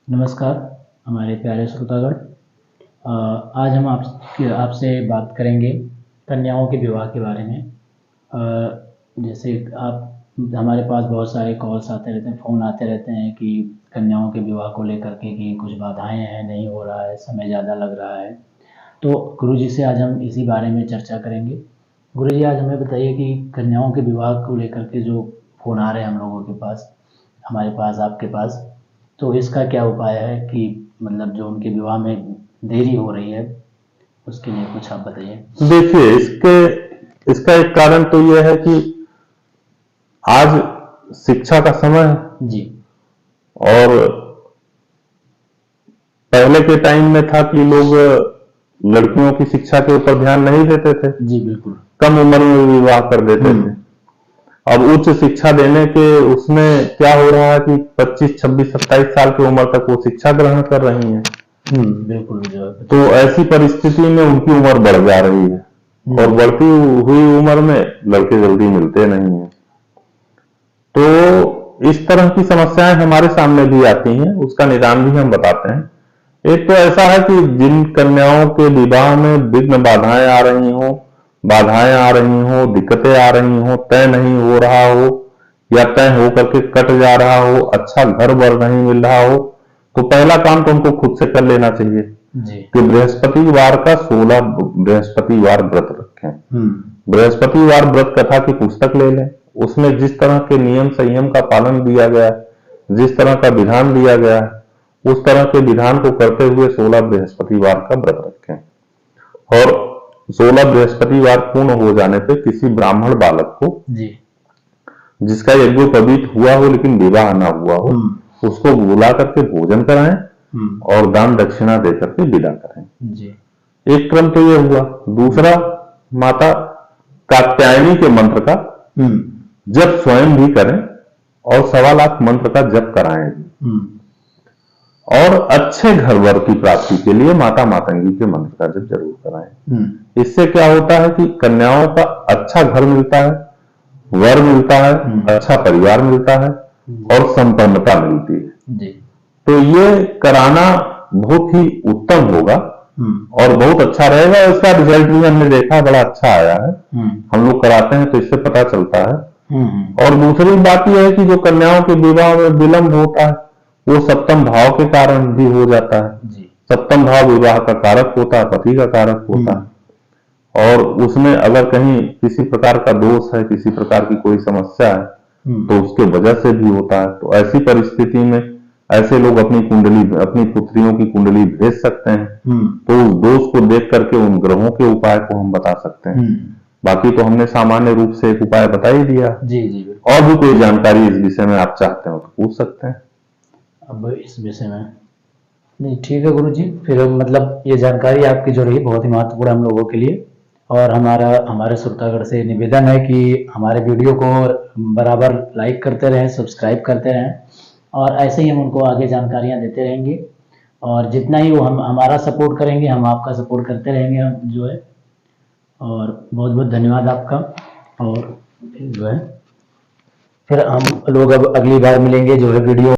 नमस्कार हमारे प्यारे श्रोतागण। आज हम आपसे बात करेंगे कन्याओं के विवाह के बारे में। जैसे आप हमारे पास बहुत सारे कॉल्स आते रहते हैं, फ़ोन आते रहते हैं कि कन्याओं के विवाह को लेकर के कि कुछ बाधाएं हैं, नहीं हो रहा है, समय ज़्यादा लग रहा है। तो गुरुजी से आज हम इसी बारे में चर्चा करेंगे। गुरुजी, आज हमें बताइए कि कन्याओं के विवाह को लेकर के जो फ़ोन आ रहे हैं हम लोगों के पास, हमारे पास, आपके पास, तो इसका क्या उपाय है कि मतलब जो उनके विवाह में देरी हो रही है उसके लिए कुछ आप बताइए। देखिए, इसका एक कारण तो यह है कि आज शिक्षा का समय है जी। और पहले के टाइम में था कि लोग लड़कियों की शिक्षा के ऊपर ध्यान नहीं देते थे। जी बिल्कुल। कम उम्र में विवाह कर देते थे। अब उच्च शिक्षा देने के उसमें क्या हो रहा है कि 25, 26, 27 साल की उम्र तक वो शिक्षा ग्रहण कर रही हैं। बिल्कुल। जो तो ऐसी परिस्थिति में उनकी उम्र बढ़ जा रही है और बढ़ती हुई उम्र में लड़के जल्दी मिलते नहीं हैं। तो इस तरह की समस्याएं हमारे सामने भी आती हैं, उसका निदान भी हम बताते हैं। एक तो ऐसा है कि जिन कन्याओं के विवाह में विघ्न बाधाएं आ रही हों, दिक्कतें आ रही हों, तय नहीं हो रहा हो या तय हो करके कट जा रहा हो, अच्छा घर वर नहीं मिल रहा हो, तो पहला काम तो उनको खुद से कर लेना चाहिए कि बृहस्पतिवार का 16 बृहस्पतिवार व्रत रखें। बृहस्पतिवार व्रत कथा की पुस्तक ले लें, उसमें जिस तरह के नियम संयम का पालन दिया गया, जिस तरह का विधान दिया गया, उस तरह के विधान को करते हुए 16 बृहस्पतिवार का व्रत रखें और 16 बृहस्पतिवार पूर्ण हो जाने पे किसी ब्राह्मण बालक को जिसका यज्ञोपवीत हुआ हो लेकिन विवाह ना हुआ हो, उसको बुला करके भोजन कराएं और दान दक्षिणा देकर के विदा करें। एक क्रम तो ये हुआ। दूसरा, माता कात्यायनी के मंत्र का जप स्वयं भी करें और 1.25 लाख मंत्र का जप कराएं और अच्छे घर वर की प्राप्ति के लिए माता मातंगी के मंत्र का जप जरूर कराएं। इससे क्या होता है कि कन्याओं का अच्छा घर मिलता है, वर मिलता है, अच्छा परिवार मिलता है और संपन्नता मिलती है। तो ये कराना बहुत ही उत्तम होगा और बहुत अच्छा रहेगा। इसका रिजल्ट भी हमने देखा बड़ा अच्छा आया है। हम लोग कराते हैं तो इससे पता चलता है। और दूसरी बात यह है कि जो कन्याओं के विवाह में विलंब होता है वो सप्तम भाव के कारण भी हो जाता है। सप्तम भाव विवाह का कारक होता है, पति का कारक होता है और उसमें अगर कहीं किसी प्रकार का दोष है, किसी प्रकार की कोई समस्या है तो उसके वजह से भी होता है। तो ऐसी परिस्थिति में ऐसे लोग अपनी कुंडली, अपनी पुत्रियों की कुंडली भेज सकते हैं। तो उस दोष को देख करके उन ग्रहों के उपाय को हम बता सकते हैं। बाकी तो हमने सामान्य रूप से एक उपाय बता ही दिया। और भी कोई जानकारी इस विषय में आप चाहते हो तो पूछ सकते हैं। अब इस विषय में नहीं, ठीक है गुरुजी। फिर मतलब ये जानकारी आपकी जो रही बहुत ही महत्वपूर्ण हम लोगों के लिए। और हमारे श्रोतागण से निवेदन है कि हमारे वीडियो को बराबर लाइक करते रहें, सब्सक्राइब करते रहें और ऐसे ही हम उनको आगे जानकारियां देते रहेंगे। और जितना ही वो हम हमारा सपोर्ट करेंगे, हम आपका सपोर्ट करते रहेंगे हम जो है। और बहुत बहुत धन्यवाद आपका। और जो है फिर हम लोग अब अगली बार मिलेंगे जो है वीडियो